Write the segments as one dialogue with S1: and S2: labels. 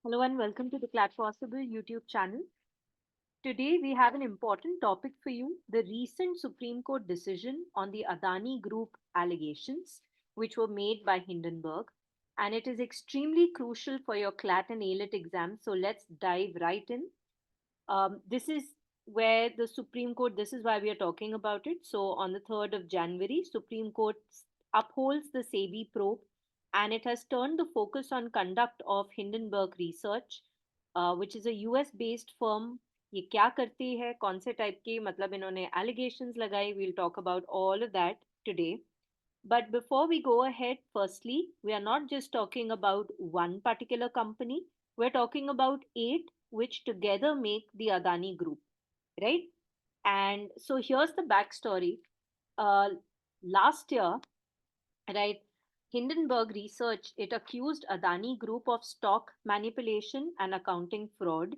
S1: Hello and welcome to the Clat Possible YouTube channel. Today we have an important topic for you, the recent Supreme Court decision on the Adani Group allegations, which were made by Hindenburg. And it is extremely crucial for your CLAT and ALET exam. So let's dive right in. This is where the Supreme Court, this is why we are talking about it. So on the 3rd of January, Supreme Court upholds the SEBI probe and it has turned the focus on conduct of Hindenburg Research, which is a US based firm. ये क्या करती है कौन से type के मतलब इन्होंने allegations लगाई, we'll talk about all of that today. But before we go ahead, firstly, we are not just talking about one particular company, we're talking about eight which together make the Adani Group, right? And so here's the backstory. Uh, Last year, right, Hindenburg Research, it accused Adani Group of stock manipulation and accounting fraud.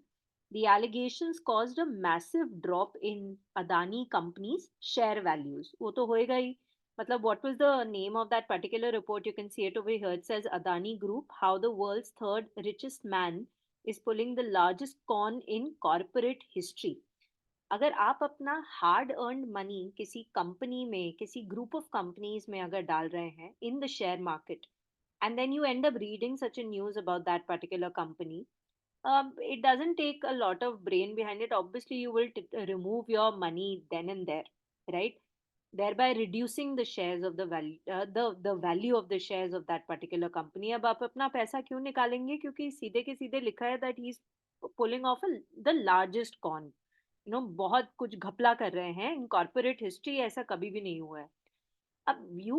S1: The allegations caused a massive drop in Adani companies' share values. वो तो होएगा ही. मतलब what was the name of that particular report? You can see it over here. It says Adani Group, how the world's third richest man is pulling the largest con in corporate history. अगर आप अपना hard earned money किसी company में किसी group of companies में अगर डाल रहे हैं in the share market and then you end up reading such a news about that particular company, it doesn't take a lot of brain behind it. Obviously you will remove your money then and there, right, thereby reducing the shares of the value, the value of the shares of that particular company. अब आप अपना पैसा क्यों निकालेंगे क्योंकि सीधे के सीधे लिखा है that he is pulling off the largest con. बहुत कुछ घपला कर रहे हैं इन कॉर्पोरेट हिस्ट्री, ऐसा कभी भी नहीं हुआ है. अब you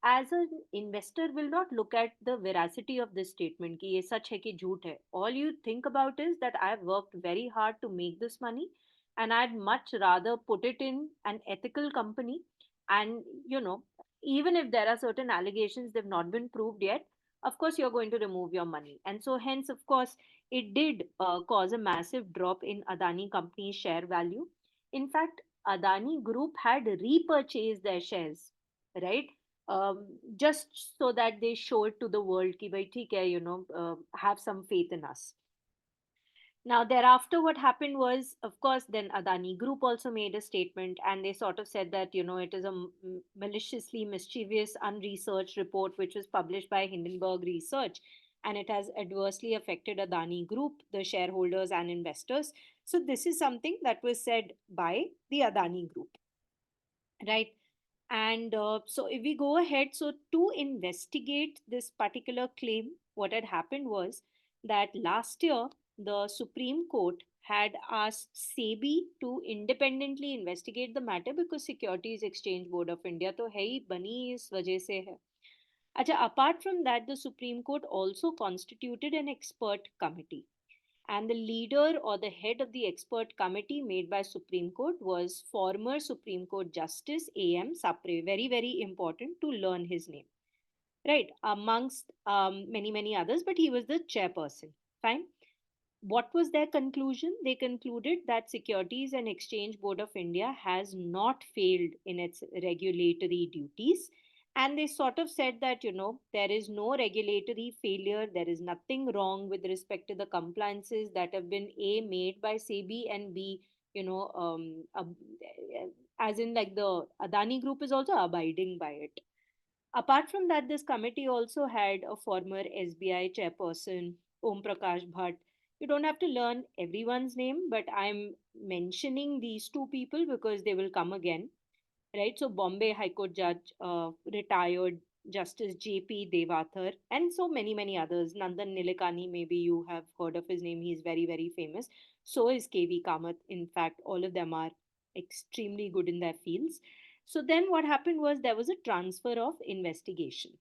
S1: as a investor will not look at the veracity of this statement कि ये सच है कि झूठ है. All you think about is that I have worked very hard to make this money and I'd much rather put it in an ethical company. And even if there are certain allegations they've not been proved yet, of course you're going to remove your money. And so hence of course it did cause a massive drop in Adani company's share value. In fact, Adani Group had repurchased their shares, right? Just so that they show it to the world ki bhai theek hai, have some faith in us. Now, thereafter, what happened was, of course, then Adani Group also made a statement and they sort of said that, it is a maliciously mischievous, unresearched report which was published by Hindenburg Research and it has adversely affected Adani Group, the shareholders and investors. So, this is something that was said by the Adani Group, right? And so, if we go ahead, so to investigate this particular claim, what had happened was that last year the Supreme Court had asked SEBI to independently investigate the matter because Securities Exchange Board of India तो है ही बनी इस वजह से है. अच्छा, apart from that, the Supreme Court also constituted an expert committee, and the leader or the head of the expert committee made by Supreme Court was former Supreme Court Justice A.M. Sapre. Very, very important to learn his name, right? Amongst many others, but he was the chairperson. Fine. What was their conclusion? They concluded that Securities and Exchange Board of India has not failed in its regulatory duties. And they sort of said that, there is no regulatory failure, there is nothing wrong with respect to the compliances that have been A, made by SEBI, and B, as in like the Adani Group is also abiding by it. Apart from that, this committee also had a former SBI chairperson, Om Prakash Bhatt. You don't have to learn everyone's name, but I'm mentioning these two people because they will come again, right? So, Bombay High Court Judge, retired Justice J.P. Devathar, and so many others. Nandan Nilekani, maybe you have heard of his name. He's very famous. So is K.V. Kamath. In fact, all of them are extremely good in their fields. So then what happened was there was a transfer of investigation.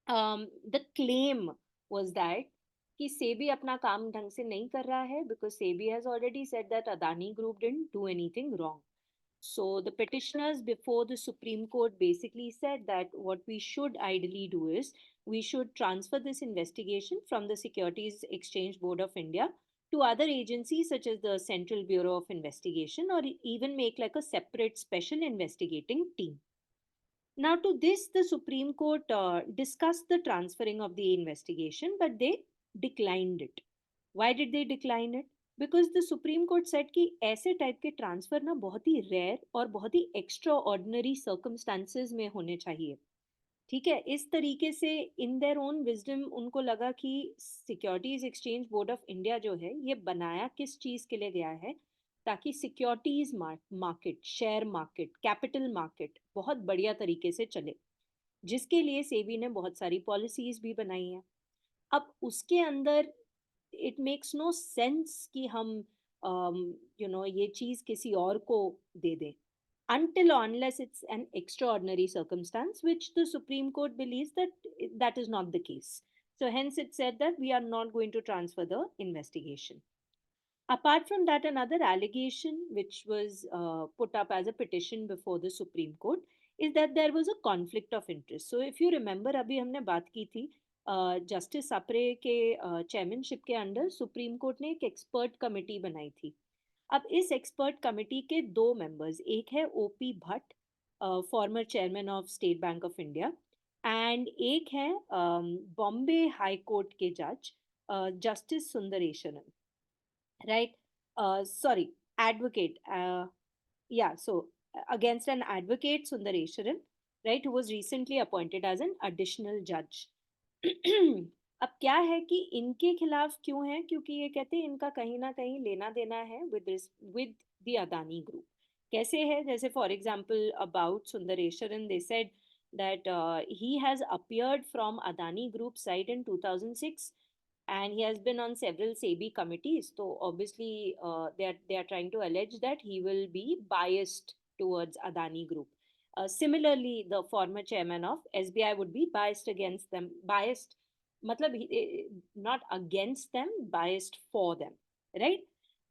S1: The claim was that कि सेबी अपना काम ढंग से नहीं कर रहा है because SEBI has already said that Adani Group didn't do anything wrong. So the petitioners before the Supreme Court basically said that what we should ideally do is we should transfer this investigation from the Securities Exchange Board of India to other agencies such as the Central Bureau of Investigation, or even make like a separate special investigating team. Now, to this, the Supreme Court discussed the transferring of the investigation, but they declined it. Why did they decline it? Because the Supreme Court said कि ऐसे type के transfer ना बहुत ही rare और बहुत ही extra ordinary circumstances में होने चाहिए. ठीक है, इस तरीके से इन देयर ओन विजडम उनको लगा कि securities exchange board of India जो है ये बनाया किस चीज़ के लिए गया है, ताकि securities market, share market, capital market बहुत बढ़िया तरीके से चले, जिसके लिए सेबी ने बहुत सारी पॉलिसीज भी बनाई हैं. अब उसके अंदर इट मेक्स नो सेंस कि हम ये चीज़ किसी और को दे दें, until or unless it's an extraordinary circumstance, which the Supreme Court believes that that is not the case. So hence it said that we are not going to transfer the investigation. Apart from that, another allegation which was put up as a petition before the Supreme Court is that there was a conflict of interest. So if you remember, अभी हमने बात की थी justice Sapre के chairmanship के under supreme court ने एक expert committee बनाई थी. अब इस एक्सपर्ट कमेटी के दो मेंबर्स, एक है OP Bhatt, former chairman of State Bank of India, and एक है बॉम्बे हाई कोर्ट के जज justice Sundareshwaran, right? Sorry, advocate, yeah, so against an advocate Sundareswaran, right, who was recently appointed as an additional judge. अब क्या है कि इनके खिलाफ क्यों है, क्योंकि ये कहते हैं इनका कहीं ना कहीं लेना देना है विद द अदानी ग्रुप. कैसे है? जैसे for example about Sundareshwaran, they said that he has appeared from Adani Group side in 2006, and he has been on several SEBI committees. So obviously, they are trying to allege that he will be biased towards Adani Group. Similarly, the former chairman of SBI would be biased against them. Biased, matlab, not against them, biased for them, right?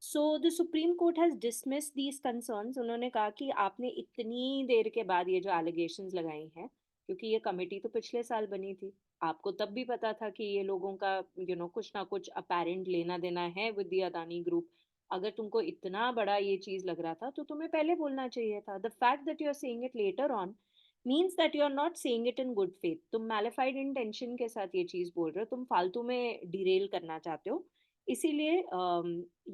S1: So the Supreme Court has dismissed these concerns. उन्होंने कहा कि आपने इतनी देर के बाद ये जो allegations लगाई हैं, क्योंकि ये कमेटी तो पिछले साल बनी थी, आपको तब भी पता था कि ये लोगों का कुछ ना कुछ अपेरेंट लेना देना है विद द अदानी ग्रुप. अगर तुमको इतना बड़ा ये चीज लग रहा था तो तुम्हें पहले बोलना चाहिए था. The fact that you are saying it later on means that you are not saying it in good faith. तुम मैलिफाइड इंटेंशन के साथ ये चीज बोल रहे हो, तुम फालतू में डिरेल करना चाहते हो. इसीलिए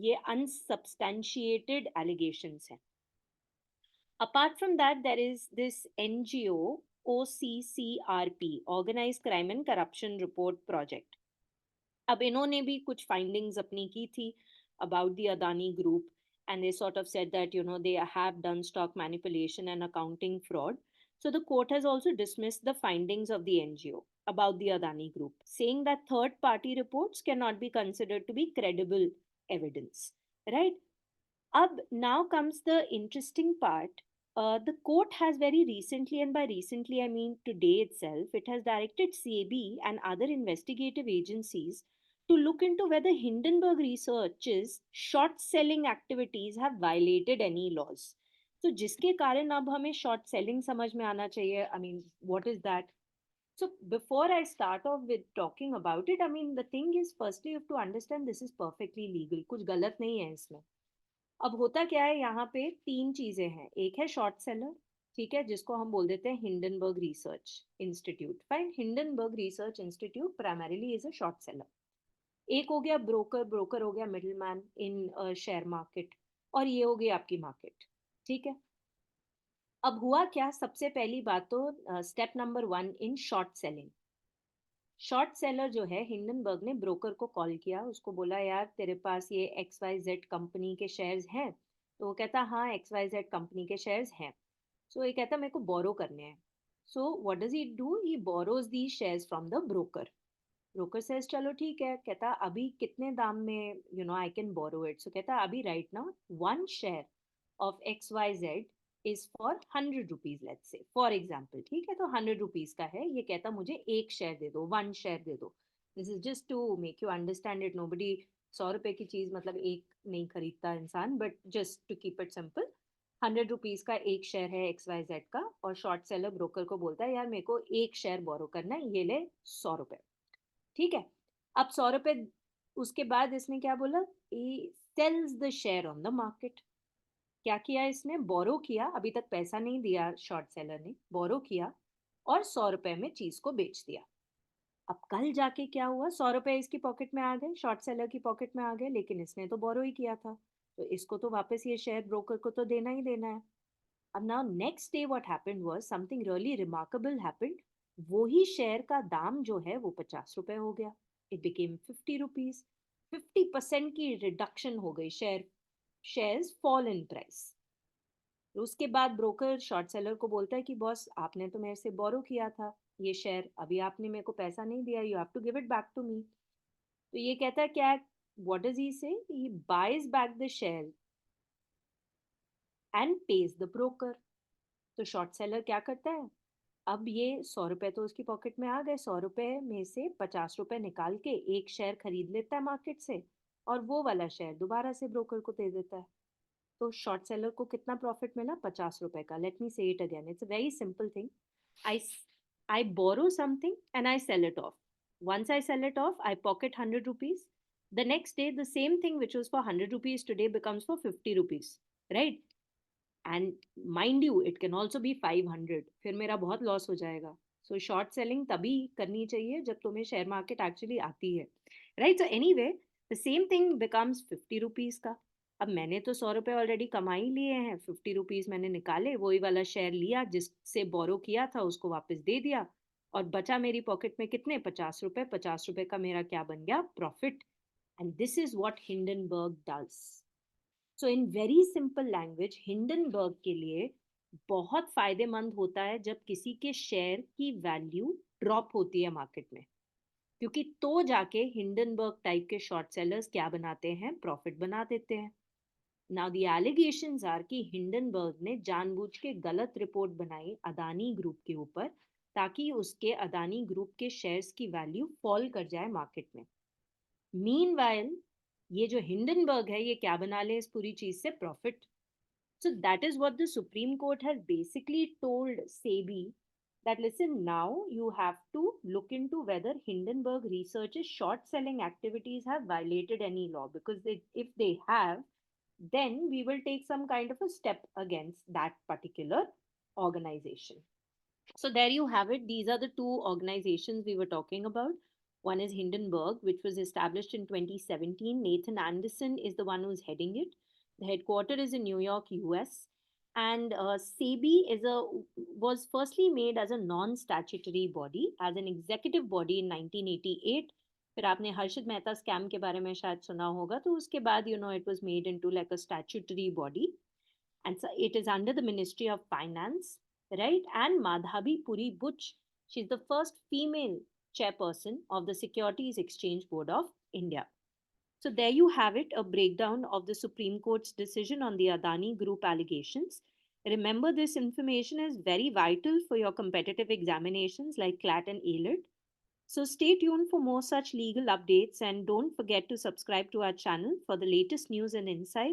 S1: ये अनसब्सटैंशिएटेड एलिगेशंस हैं. Apart from that, there is this NGO OCCRP, Organized Crime and Corruption Report Project. अब इन्होंने भी कुछ findings अपनी की थी about the Adani Group, and they sort of said that they have done stock manipulation and accounting fraud. So the court has also dismissed the findings of the NGO about the Adani Group, saying that third party reports cannot be considered to be credible evidence, right? Now comes the interesting part. The court has very recently, and by recently I mean today itself, it has directed SEBI and other investigative agencies to look into whether Hindenburg Research's short selling activities have violated any laws. So जिसके कारण अब हमें short selling समझ में आना चाहिए. I mean, what is that? So before I start off with talking about it, I mean, the thing is, firstly, you have to understand this is perfectly legal. कुछ गलत नहीं है इसमें. अब होता क्या है, यहाँ पे तीन चीजें हैं. एक है शॉर्ट सेलर, ठीक है, जिसको हम बोल देते हैं Hindenburg research institute. Fine, Hindenburg research institute primarily is a short seller. एक हो गया ब्रोकर, ब्रोकर हो गया middle man in share market, और ये हो गई आपकी मार्केट. ठीक है. अब हुआ क्या, सबसे पहली बात तो step number 1 in short selling. Short seller जो है, हिंडनबर्ग ने ब्रोकर को कॉल किया, उसको बोला यार तेरे पास ये एक्स वाई जेड कंपनी के शेयर्स हैं? तो वो कहता हाँ, एक्स वाई जेड कंपनी के शेयर्स हैं. सो ये कहता मेरे को बोरो करने हैं. So what does he do, he borrows the shares from the broker. Broker says चलो ठीक है. कहता अभी कितने दाम में I can borrow it? So कहता अभी right now one share of X Y Z is for 100 rupees, let's say for example. ठीक है, तो 100 रुपीज का है. ये कहता मुझे एक शेयर दे दो, वन शेयर दे दो. This is just to make you understand it. Nobody 100 रुपए की चीज मतलब एक नहीं खरीदता इंसान, but just to keep it simple. 100 rupees का एक शेयर है एक्स वाई जेड का, और शॉर्ट सेलर ब्रोकर को बोलता है यार मेरे को एक शेयर बोरो करना है, ये ले 100 रुपए. ठीक है. अब 100 रुपए, उसके बाद इसने क्या बोला, sells the share on the market. क्या किया इसने, बोरो किया, अभी तक पैसा नहीं दिया शॉर्ट सेलर ने, बोरो किया और 100 रुपए में चीज को बेच दिया. अब कल जाके क्या हुआ, 100 रुपए इसकी पॉकेट में आ गए, शॉर्ट सेलर की पॉकेट में आ गए, लेकिन इसने तो बोरो ही किया था, तो इसको तो वापस ये शेयर ब्रोकर को तो देना ही देना है। अब now next day what happened was something really remarkable happened. वो ही शेयर का दाम जो है वो 50 रुपए हो गया। It became 50 rupees. 50% की रिडक्शन हो गई। Shares fall in price. तो उसके बाद ब्रोकर शॉर्ट सेलर को बोलता है कि बॉस, आपने तो मेरे से बोरो किया था ये शेयर, अभी आपने मेरे को पैसा नहीं दिया, you have to give it back to me. तो ये कहता है क्या, what does he say, he buys back the share and pays the broker. तो शॉर्ट सेलर क्या करता है, अब ये 100 रुपए तो उसकी पॉकेट में आ गए, 100 रुपए में से 50 रुपए निकाल के एक शेयर खरीद लेता है मार्केट से, और वो वाला शेयर दोबारा से ब्रोकर को दे देता है। तो शॉर्ट सेलर को कितना प्रॉफिट मिला, 50 रुपए का। लेट मी से it again, it's a very simple thing. I I borrow something and I sell it off. Once I sell it off, I pocket 100 rupees. The next day, the same thing which was for 100 rupees today becomes for 50 rupees, right? And mind you it can also be 500, फिर मेरा बहुत loss हो जाएगा। So short selling तभी करनी चाहिए जब तुम्हें शेयर मार्केट एक्चुअली आती है, right? So any way, the same thing becomes 50 rupees का। अब मैंने तो 100 रुपए ऑलरेडी कमा ही लिए हैं, 50 रुपीज मैंने निकाले, वही वाला शेयर लिया जिससे बोरो किया था, उसको वापस दे दिया, और बचा मेरी पॉकेट में कितने, 50 रुपए। 50 रुपए का मेरा क्या बन गया, profit. And this is what Hindenburg does. So in very simple language, Hindenburg के लिए बहुत फायदेमंद होता है जब किसी के शेयर की वैल्यू ड्रॉप होती है मार्केट में, क्योंकि तो जाके हिंडनबर्ग टाइप के शॉर्ट सेलर्स क्या बनाते हैं, प्रॉफिट बना देते हैं। नाउ द एलिगेशंस आर कि हिंडनबर्ग ने जानबूझ के गलत रिपोर्ट बनाई अदानी ग्रुप के ऊपर, ताकि उसके अदानी ग्रुप के शेयर्स की वैल्यू फॉल कर जाए मार्केट में। मीनवाइल ये जो हिंडनबर्ग है, ये क्या बना ले इस पूरी चीज से, profit. So that is what the Supreme Court has basically told SEBI, that listen, now you have to look into whether Hindenburg Research's short selling activities have violated any law, because if they have, then we will take some kind of a step against that particular organization. So there you have it. These are the two organizations we were talking about. One is Hindenburg, which was established in 2017. Nathan Anderson is the one who's heading it. The headquarters is in New York, US. And SEBI was firstly made as a non-statutory body, as an executive body in 1988. फिर आपने हर्षित Mehta scam के बारे में शायद सुना होगा, तो उसके बाद it was made into like a statutory body, and so it is under the Ministry of Finance, right? And Madhabi Puri Butch, she's the first female chairperson of the Securities Exchange Board of India. So there you have it, a breakdown of the Supreme Court's decision on the Adani Group allegations. Remember, this information is very vital for your competitive examinations like CLAT and AILET. So stay tuned for more such legal updates, and don't forget to subscribe to our channel for the latest news and insights.